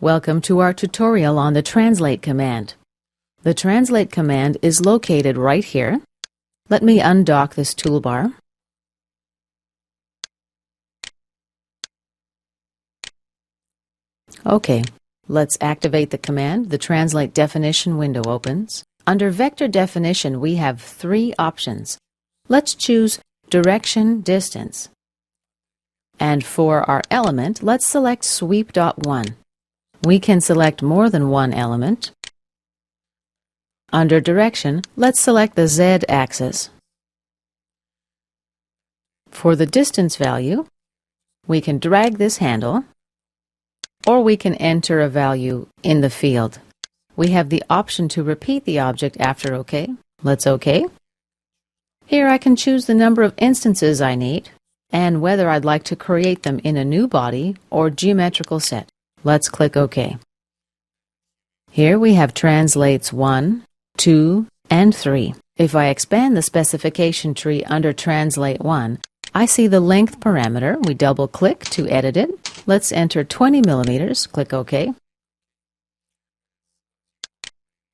Welcome to our tutorial on the Translate command. The Translate command is located right here. Let me undock this toolbar. Okay, let's activate the command. The Translate definition window opens. Under Vector Definition, we have three options. Let's choose Direction Distance. And for our element, let's select Sweep.1. We can select more than one element. Under Direction, let's select the Z-axis. For the distance value, we can drag this handle, or we can enter a value in the field. We have the option to repeat the object after OK. Let's OK. Here I can choose the number of instances I need, and whether I'd like to create them in a new body or geometrical set. Let's click OK. Here we have translates 1, 2, and 3. If I expand the specification tree under Translate 1, I see the length parameter. We double-click to edit it. Let's enter 20 millimeters. Click OK.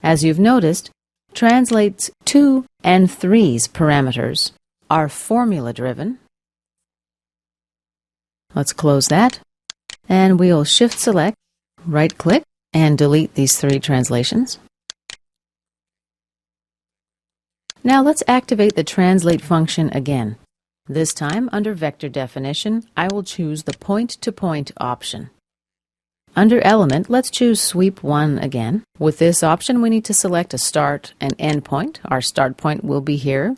As you've noticed, Translates 2 and 3's parameters are formula-driven. Let's close that. And we'll Shift-select, right-click, and delete these three translations. Now let's activate the Translate function again. This time, under Vector Definition, I will choose the Point-to-Point option. Under Element, let's choose Sweep 1 again. With this option, we need to select a start and end point. Our start point will be here,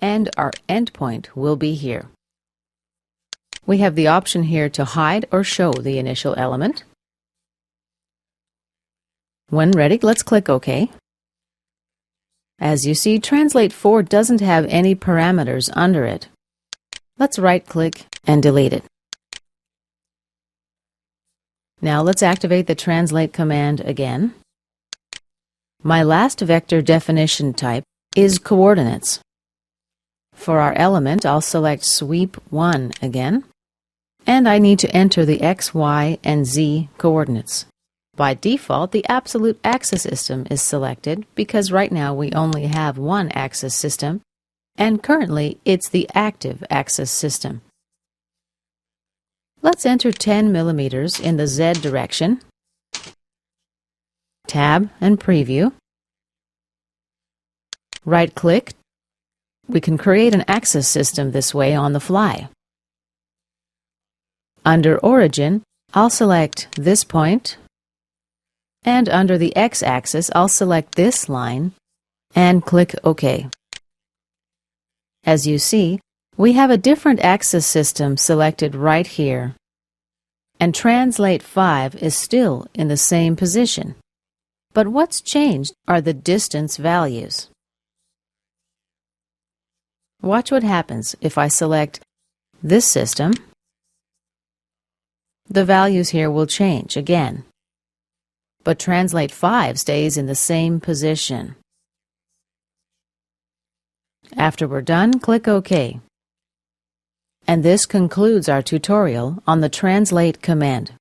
and our end point will be here. We have the option here to hide or show the initial element. When ready, let's click OK. As you see, Translate 4 doesn't have any parameters under it. Let's right-click and delete it. Now let's activate the Translate command again. My last vector definition type is coordinates. For our element, I'll select Sweep 1 again. And I need to enter the X, Y, and Z coordinates. By default, the absolute axis system is selected because right now we only have one axis system, and currently it's the active axis system. Let's enter 10 millimeters in the Z direction. Tab and Preview. Right-click. We can create an axis system this way on the fly. Under Origin, I'll select this point, and under the X-axis, I'll select this line and click OK. As you see, we have a different axis system selected right here, and Translate 5 is still in the same position. But what's changed are the distance values. Watch what happens if I select this system. The values here will change again. But Translate 5 stays in the same position. After we're done, click OK. And this concludes our tutorial on the Translate command.